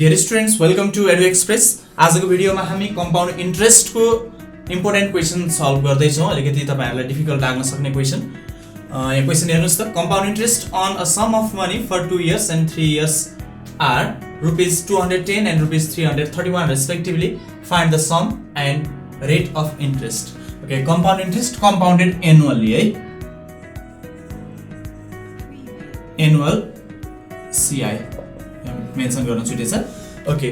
Dear students, welcome to Edu Express. आजको भिडियोमा हामी कम्पाउन्ड इन्ट्रेस्टको इम्पोर्टेन्ट क्वेशन सल्भ गर्दै छौं। अलिकति तपाईहरुलाई डिफिकल्ट लाग्न सक्ने क्वेशन। यो क्वेशन हेर्नुस् त, compound interest on a sum of money for 2 years and 3 years are rupees 210 and rupees 331 respectively. Find the sum and rate of interest. Okay, compound interest compounded annually, annual CI mention गर्न छुटे छ। Okay,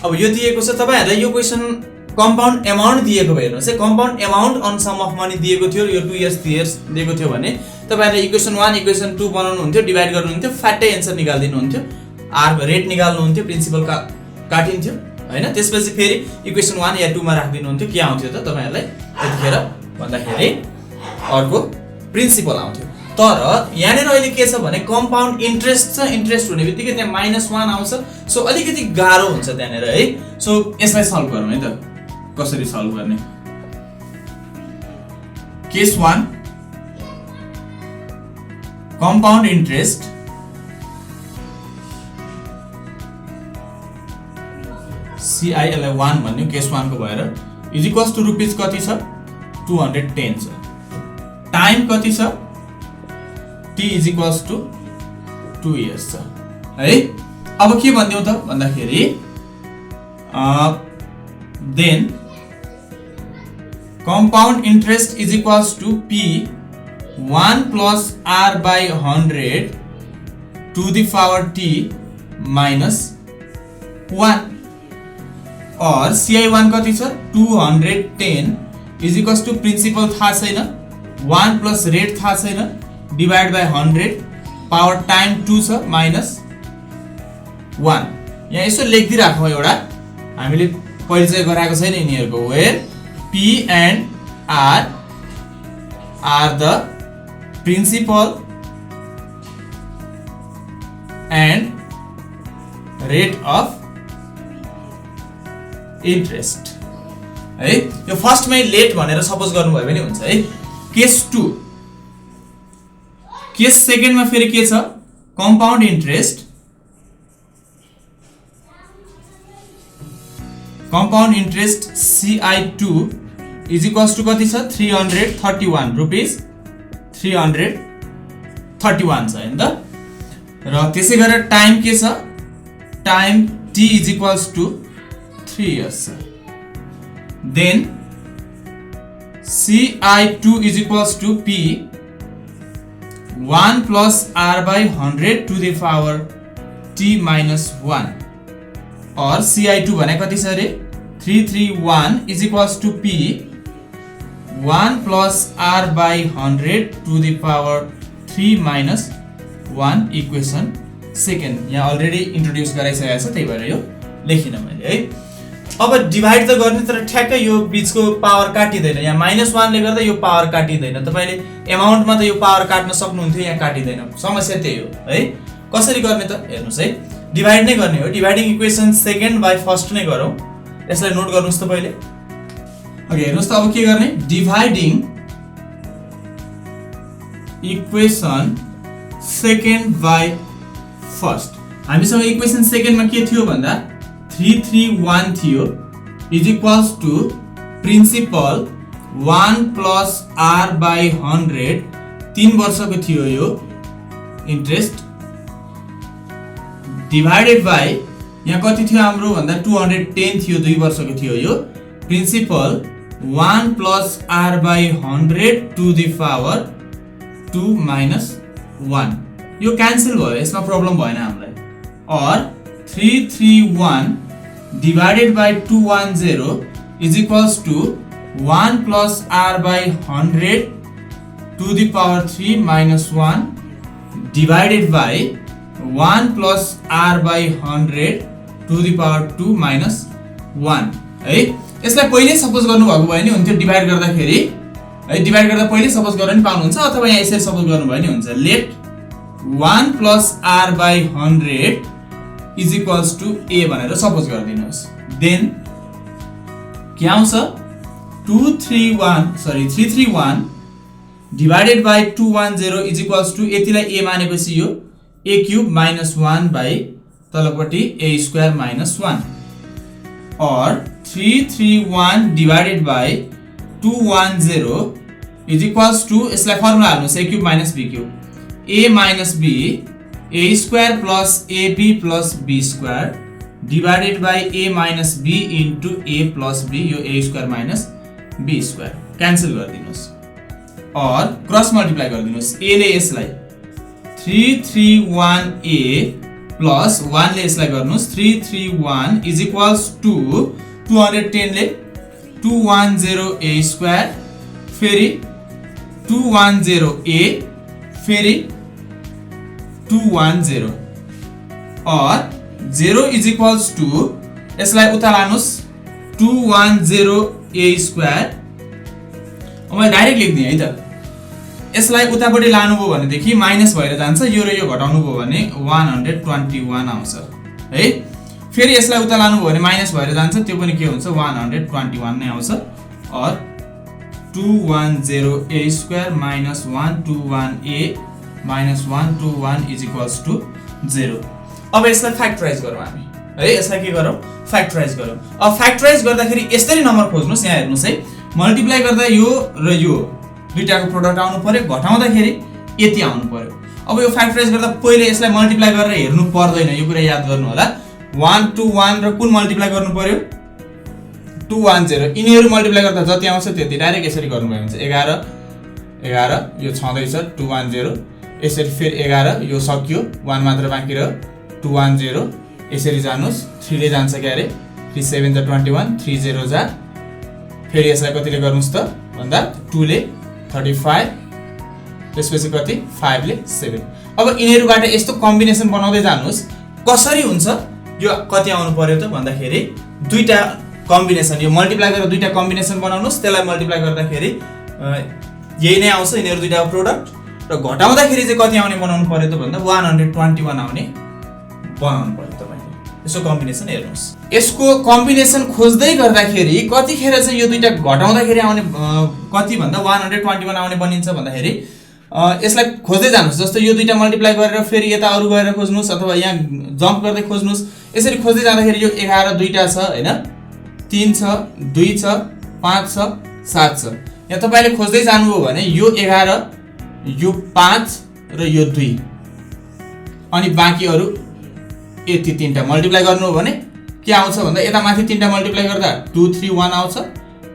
अब यो दिएको छ तपाईहरुलाई यो question compound amount दिएको भयो हेर्नुस् है। Compound amount on sum of money दिएको थियो, यो 2 years 3 years दिएको थियो भने तपाईहरुले इक्वेसन 1 इक्वेसन 2 बनाउनु हुन्थ्यो, डिवाइड गर्नु हुन्थ्यो, फ्याट्टै आन्सर निकाल्दिनु हुन्थ्यो। आर रेट निकाल्नु हुन्थ्यो, प्रिन्सिपल काटिन्थ्यो हैन। त्यसपछि फेरि इक्वेसन 1 या 2 मा राख्दिनु हुन्थ्यो। के आउँथ्यो त तपाईहरुलाई यतिखेर भन्दाखेरि अर्को प्रिन्सिपल आउँथ्यो। तर यहाँनेर अहिले के छ भने कम्पाउन्ड इन्ट्रेस्ट छ, इन्ट्रेस्ट हुने बित्तिकै त्यहाँ -1 आउँछ। सो अलिकति गाह्रो हुन्छ त्यहाँनेर है। सो यसलाई सल्भ गरौँ है त। कसरी सल्भ गर्ने? केस 1 कम्पाउन्ड इन्ट्रेस्ट CIL 1 भन्नु केस 1 को भएर इज इक्वल्स टु रुपीस कति छ 210 छ। टाइम कति छ T is equals to 2 years छ है। अब के भन्दियौ त भन्दाखेरि then compound interest is equals to P 1 plus R by 100 to the power T minus 1 और CI1 कति छ 210 is equals to प्रिन्सिपल थाहा छैन, 1 plus रेट थाहा छैन, डिवाइड बाइ 100 पावर टाइम 2 छ माइनस 1। यहाँ यसो लेख्दै राखौं एउटा, हामीले परिचय गराएको छैन यिनीहरुको। Where P and R are the principal and rate of interest है। यो फर्स्टमै लेट भनेर सपोज गर्नुभयो भने हुन्छ है। केस 2 केस सेकेन्ड में फेरि के छ compound interest CI2 is equals to कति छ 331 रुपीस 331 छ हैन त। र त्यसै गरेर टाइम के छ time T is equals to 3 years छ। Then CI2 is equals to P 1 plus R by 100 to the power T minus 1 और CI2 भने कति छ रे 331 is equals to P 1 plus R by 100 to the power 3 minus 1 equation second यहाँ already introduce गराइसकेको छ, त्यही भएर यो लेखिन मैले है। अब डिवाइड त गर्ने तर ठ्याक्कै यो बीचको पावर काटिदैन। यहाँ -1 ले गर्दा यो पावर काटिदैन। तपाईले अमाउन्टमा त यो पावर काट्न सक्नुहुन्थ्यो, यहाँ काटिदैन। समस्या त्यही हो है। कसरी गर्ने त हेर्नुस् है। डिवाइड नै गर्ने हो। Dividing equation second by first नै गरौँ। यसलाई नोट गर्नुस् त पहिले। ओके हेर्नुस् त अब के गर्ने dividing equation second by first. हामीसँग इक्वेसन सेकेन्डमा के थियो भन्दा 331 थियो is equals to principal 1 plus R by 100 3 वर्षको थियो यो इन्ट्रेस्ट डिवाइडेड बाइ यहाँ कति थियो हाम्रो भन्दा 210 थियो 2 वर्षको थियो यो principal 1 plus R by 100 to the power 2 minus 1 यो क्यान्सल भयो, यसमा प्रब्लम भएन हामीलाई। और 331 divided by 210 is equals to 1 plus R by 100 to the power 3 minus 1 divided by 1 plus R by 100 to the power 2 minus 1 है। यसलाई पहिले suppose गर्नु भएको भए नि हुन्थ्यो डिवाइड गर्दाखेरि है। डिवाइड गर्दा पहिले सपोज गर्न नि पाउनुहुन्छ, अथवा यहाँ यसरी सपोज गर्नु भए नि हुन्छ। Let 1 plus R by 100 is equals to A भनेर सपोज गरिदिनुहोस्। देन के आउँछ 331 divided by 210 is equals to यतिलाई A मानेपछि यो A क्यूब -1 बाइ तलपट्टि a square minus 1 or 331 divided by 210 is equals to यसलाई formula हाल्नुस् a cube minus b cube a minus b a square plus ab plus b square divided by a minus b into a plus b यो a square minus b square cancel गरिदिनुस् और cross multiply गरिदिनुस् a ले यसलाई 331a plus 1 ले यसलाई गर्नुस् 331 is equals to 210 ले 210a square फेरि 210a फेरि 210 और 0 is equals to यसलाई उता लानुस् 210a square अब मैले डाइरेक्ट लेख्दिए है त यसलाई उतापट्टि लानुभयो भने देखि माइनस भएर जान्छ यो र यो घटाउनु भयो भने 121 आउँछ है फेरि यसलाई उता लानुभयो भने माइनस भएर जान्छ त्यो पनि के हुन्छ 121 नै आउँछ और 210a square minus 121a minus 121 is equals to 0 अब यसलाई फ्याक्टराइज गरौँ हामी है यसलाई के गरौँ फ्याक्टराइज गरौँ अब फ्याक्टराइज गर्दाखेरि यसरी नम्बर खोज्नुस् यहाँ हेर्नुस् है मल्टिप्लाई गर्दा यो र यो दुईटाको प्रोडक्ट आउनु पर्यो घटाउँदाखेरि यति आउनु पर्यो अब यो फ्याक्टराइज गर्दा पहिले यसलाई मल्टिप्लाई गरेर हेर्नु पर्दैन यो कुरा याद गर्नु होला 1 2 1 र कुन मल्टिप्लाई गर्नु पर्यो 210 यिनीहरु मल्टिप्लाई गर्दा जति आउँछ त्यति डाइरेक्ट यसरी गर्नुभयो भने 11 यो छँदैछ 210 यसरी फेरि 11 यो सक्यो 1 मात्र बाँकी रह्यो 210 यसरी जानुस् 3 ले जान्छ के अरे 3 7 जा 21 3 0 जा फेरि यसलाई कतिले गर्नुस् त भन्दा 2 ले 35 त्यसपछि कति 5 ले 7 अब यिनीहरुबाट यस्तो कम्बिनेसन बनाउँदै जानुस् कसरी हुन्छ यो कति आउनु पर्यो त भन्दाखेरि दुईटा कम्बिनेसन यो मल्टिप्लाई गरेर दुईटा कम्बिनेसन बनाउनुस् त्यसलाई मल्टिप्लाई गर्दाखेरि यही नै आउँछ यिनीहरु दुईटा प्रोडक्ट र घटाउँदाखेरि चाहिँ कति आउने बनाउनु पर्यो त भन्दा 121 आउने बनाउनु पर्यो तपाईले यसको कम्बिनेसन हेर्नुस् यसको कम्बिनेसन खोज्दै गर्दाखेरि कतिखेर चाहिँ यो दुईटा घटाउँदाखेरि आउने कति भन्दा 121 आउने बनिन्छ भन्दाखेरि यसलाई खोज्दै जानुस् जस्तो यो दुईटा मल्टिप्लाई गरेर फेरि यता अरु गएर खोज्नुस् अथवा यहाँ जम्प गर्दै खोज्नुस् यसरी खोज्दै जाँदाखेरि यो 11 दुईटा छ हैन 3 छ 2 छ 5 छ 7 छ यहाँ तपाईले खोज्दै जानुभयो भने यो 11 यो 5 र यो 2 अनि बाँकी अरु यति तीनटा मल्टिप्लाई गर्नु हो भने के आउँछ भन्दा यता माथि तीनटा मल्टिप्लाई गर्दा 2 3 1 आउँछ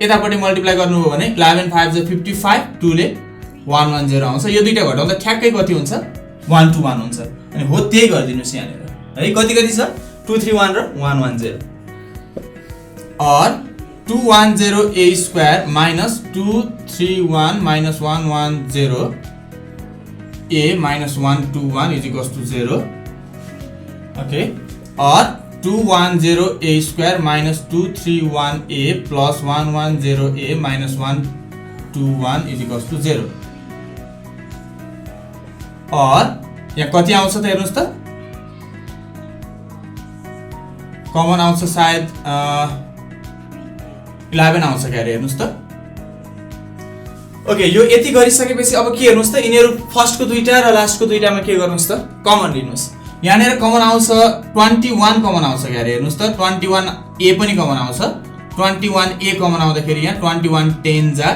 यतापट्टि मल्टिप्लाई गर्नु हो भने 11 5 जा 55 2 ले 110 आउँछ यो दुईटा घटाउँदा ठ्याक्कै कति हुन्छ 121 हुन्छ अनि हो त्यही गर्दिनुस् यहाँ है कति कति छ 231 र 110 और 210a square minus 231 minus 110 a minus 121 is equals to 0 okay or 210a square minus 231a plus 110a minus 121 is equals to 0 और यहाँ कति आउँछ त हेर्नुस् त कमन आउँछ सायद 11 आउँछ के अरे हेर्नुस् त ओके यो यति गरिसकेपछि अब के हेर्नुस् त यिनीहरु फर्स्टको दुईटा र लास्टको दुईटामा के गर्नुस् त कमन लिनुस् यहाँनेर कमन आउँछ 21 कमन आउँछ के अरे हेर्नुस् त 21a पनि कमन आउँछ 21a कमन आउँदाखेरि यहाँ 21 10 जा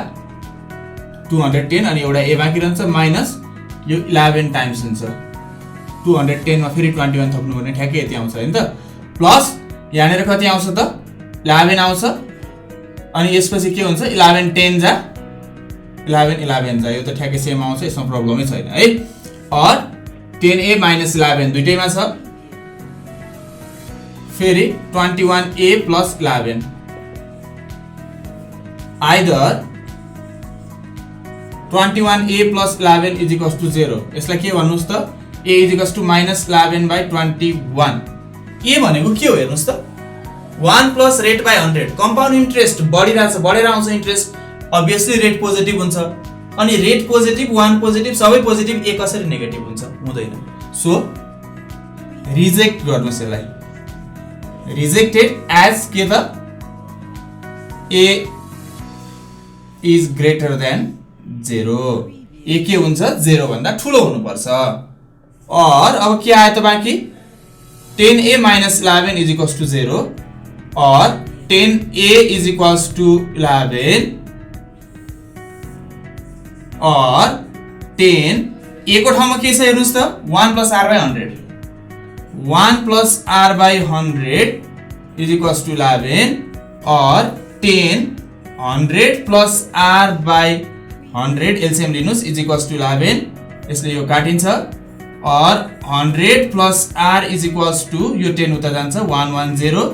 210 अनि एउटा a बाँकी रहन्छ माइनस यो 11 टाइम्स हुन्छ 210 मा फेरि 21 थप्नु भने ठ्याक्कै यति आउँछ हैन त प्लस यहाँनेर कति आउँछ त 11 आउँछ अनि यसपछि के हुन्छ 11 10 जा 11 जा यो त ठ्याक्कै सेम आउँछ यसमा प्रब्लमै छैन है और 10a minus 11 दुईटैमा छ फेरि 21a plus 11 either 21a plus 11 is equals to 0 यसलाई के भन्नुस् त a is equals to minus 11 by 21 a भनेको के हो हेर्नुस् त 1 plus rate by 100 compound interest बढेर आउँछ इन्ट्रेस्ट obviously रेट पोजिटिभ हुन्छ अनि रेट पोजिटिभ 1 पोजिटिभ सबै पोजिटिभ a कसरी नेगेटिभ हुन्छ हुँदैन सो रिजेक्ट गर्नुस् यसलाई रिजेक्टेड एज के त a is greater than 0 a के हुन्छ 0 भन्दा ठूलो हुनु पर्छ और अब के आयो त बाँकी 10a minus 11 is equals to 0 or 10a is equals to 11 or 10 a को ठाउँमा के छ हेर्नुस् त 1 plus r by 100 1 plus r by 100 is equals to 11 or 10 100 plus r by 100 LCM लिनुस् is equals to 11 यसले यो काटिन्छ or 100 plus r is equals to यो 10 उता जान्छ 110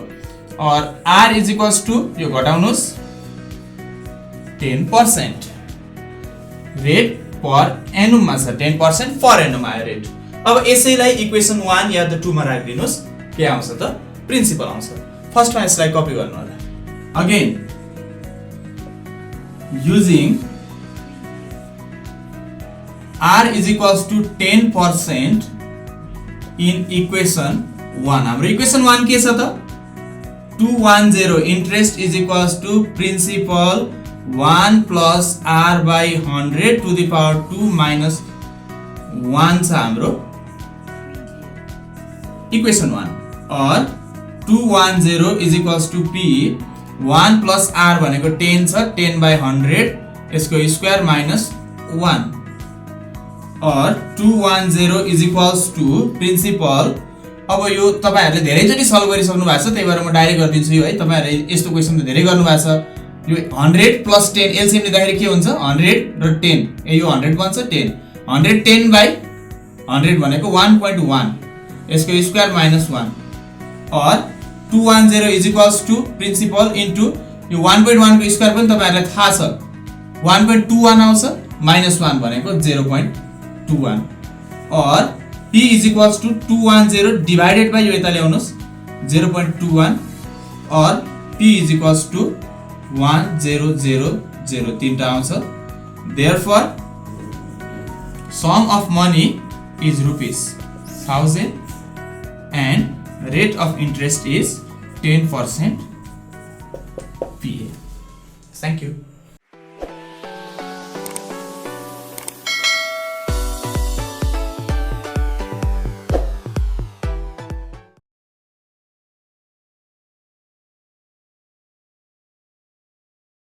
or r is equals to यो घटाउनुस् 10% रेट पर एनुममा छ 10% फर एनुम आयो रेट। अब यसैलाई इक्वेसन 1 या त 2 मा राखिदिनुस् के आउँछ त प्रिन्सिपल आउँछ। फर्स्टमा यसलाई कपी गर्नु होला। Again using r is equals to 10% in equation 1 हाम्रो इक्वेसन 1 के छ त 210 interest is equals to principal 1 plus r by 100 to the power 2 minus 1 छ हाम्रो equation 1 or 210 is equals to p 1 plus r भनेको 10 छ 10 by 100 यसको square minus 1 or 210 is equals to principal। अब यो तपाईहरुले धेरैचोटी सल्भ गरिसक्नु भएको छ त्यही भएर म डाइरेक्ट गरिदिन्छु यो है। तपाईहरुले यस्तो क्वेशन त धेरै गर्नु भएको छ। यो 100 plus 10 एलसीएम लिँदाखेरि के हुन्छ 100 र 10 यो 100 बन्छ 10 110 by 100 भनेको 1.1 यसको स्क्वायर माइनस 1 और 210 is equals to principal into यो 1.1 को स्क्वायर पनि तपाईहरुलाई थाहा छ 1.21 आउँछ माइनस 1 भनेको 0.21 और p is equals to 210 divided by यो यता ल्याउनुस् 0.21 और p is equals to 1000 तीनटा आउँछ। Therefore sum of money is ₹1000 and rate of interest is 10% PA. Thank you.